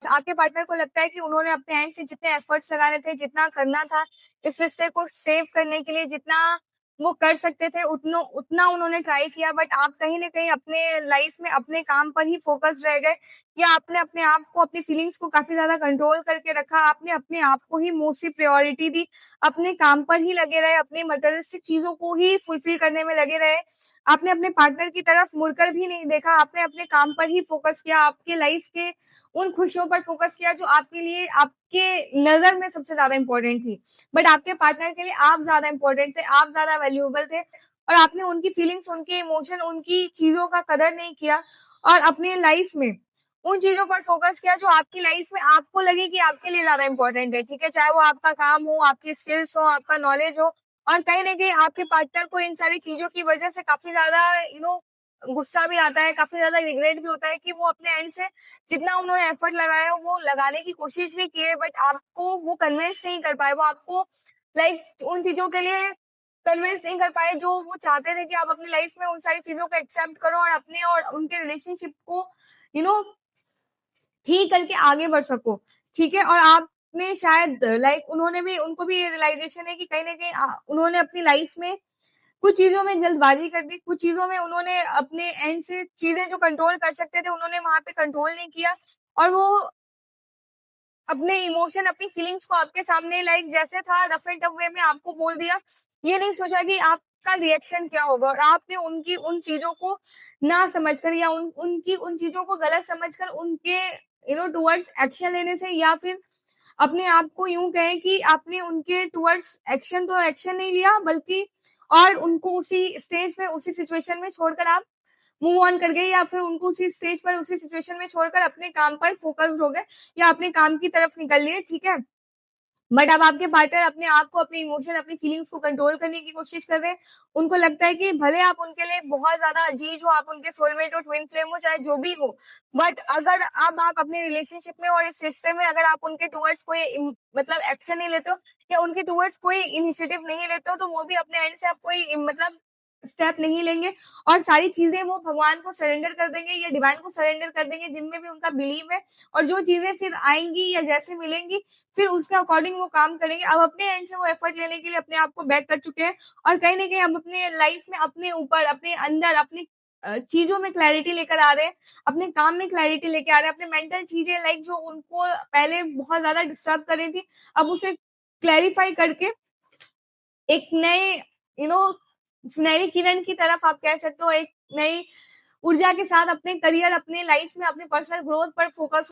आपके पार्टनर को लगता है कि उन्होंने अपने एंड से जितने एफर्ट्स लगाने थे, जितना करना था इस रिश्ते को सेव करने के लिए, जितना वो कर सकते थे उतना उन्होंने ट्राई किया, बट आप कहीं न कहीं अपने लाइफ में अपने काम पर ही फ़ोकस्ड रह गए, या आपने अपने आप को, अपनी फीलिंग्स को काफ़ी ज़्यादा कंट्रोल करके रखा। आपने अपने आप को ही मोस्टली प्रायोरिटी दी, अपने काम पर ही लगे रहे, अपनी मटेरियलिस्टिक चीज़ों को ही फुलफिल करने में लगे रहे। आपने अपने पार्टनर की तरफ मुड़कर भी नहीं देखा, आपने अपने काम पर ही फ़ोकस किया, आपके लाइफ के उन खुशियों पर फ़ोकस किया जो आपके लिए, आपके नज़र में सबसे ज़्यादा इम्पोर्टेंट थी। बट आपके पार्टनर के लिए आप ज़्यादा इम्पोर्टेंट थे, आप ज़्यादा वैल्यूएबल थे, और आपने उनकी फीलिंग्स, उनके इमोशन, उनकी चीज़ों का कदर नहीं किया, और अपनी लाइफ में उन चीज़ों पर फ़ोकस किया जो आपकी लाइफ में आपको लगे कि आपके लिए ज़्यादा इम्पोर्टेंट है, ठीक है? चाहे वो आपका काम हो, आपकी स्किल्स हो, आपका नॉलेज हो, और कहीं न कहीं आपके पार्टनर को इन सारी चीज़ों की वज़ह से काफ़ी ज़्यादा गुस्सा भी आता है, काफ़ी ज़्यादा रिग्रेट भी होता है कि वो अपने एंड से जितना उन्होंने एफर्ट लगाया वो लगाने की कोशिश भी किए, बट आपको वो कन्विंस नहीं कर पाए, वो आपको उन चीज़ों के लिए कन्विंस नहीं कर पाए जो वो चाहते थे कि आप अपनी लाइफ में उन सारी चीज़ों को एक्सेप्ट करो और अपने और उनके रिलेशनशिप को यू नो ठीक करके आगे बढ़ सको, ठीक है? और आपने शायद उन्होंने भी, उनको भी ये रियलाइज़ेशन है कि कहीं न कहीं उन्होंने अपनी लाइफ में कुछ चीज़ों में जल्दबाज़ी कर दी, कुछ चीज़ों में उन्होंने अपने एंड से चीज़ें जो कंट्रोल कर सकते थे, उन्होंने वहाँ पे कंट्रोल नहीं किया, और वो अपने इमोशन, अपनी फीलिंग्स को आपके सामने जैसे था रफ एंड टफ वे में आपको बोल दिया। ये नहीं सोचा कि आपका रिएक्शन क्या होगा, और आपने उनकी उन चीज़ों को ना समझकर, या उनकी उन चीज़ों को गलत समझकर उनके टुवर्ड्स एक्शन लेने से, या फिर अपने आप को यूँ कहें कि आपने उनके टुवर्ड्स एक्शन नहीं लिया, बल्कि और उनको उसी स्टेज पे, उसी सिचुएशन में छोड़कर आप मूव ऑन कर गए, या फिर उनको उसी स्टेज पर, उसी सिचुएशन में छोड़कर अपने काम पर फोकस्ड हो गए, या अपने काम की तरफ निकल लिए, ठीक है? बट अब आपके पार्टनर अपने आप को, अपने इमोशन, अपनी फीलिंग्स को कंट्रोल करने की कोशिश कर रहे हैं। उनको लगता है कि भले आप उनके लिए बहुत ज़्यादा अजीज हो, आप उनके सोलमेट हो, ट्विन फ्लेम हो, चाहे जो भी हो, बट अगर अब आप अपने रिलेशनशिप में और इस रिश्ते में अगर आप उनके टुवर्ड्स कोई एक्शन नहीं लेते हो, या उनके टुवर्ड्स कोई इनिशिएटिव नहीं लेते हो, तो वो भी अपने एंड से आप कोई स्टेप नहीं लेंगे, और सारी चीज़ें वो भगवान को सरेंडर कर देंगे, या डिवाइन को सरेंडर कर देंगे, जिनमें भी उनका बिलीव है, और जो चीज़ें फिर आएँगी या जैसे मिलेंगी, फिर उसके अकॉर्डिंग वो काम करेंगे। अब अपने एंड से वो एफर्ट लेने के लिए अपने आप को बैक कर चुके हैं, और कहीं न कहीं अब अपने लाइफ में, अपने ऊपर, अपने अंदर, अपनी चीज़ों में क्लैरिटी लेकर आ रहे हैं, अपने काम में क्लैरिटी लेके आ रहे हैं, अपने मेंटल चीज़ें जो उनको पहले बहुत ज़्यादा डिस्टर्ब कर रही थी, अब उसे क्लैरिफाई करके एक नए यू नो सुनहरी किरण की तरफ, आप कह सकते हो, एक नई ऊर्जा के साथ अपने करियर, अपने लाइफ में, अपने पर्सनल ग्रोथ पर फोकस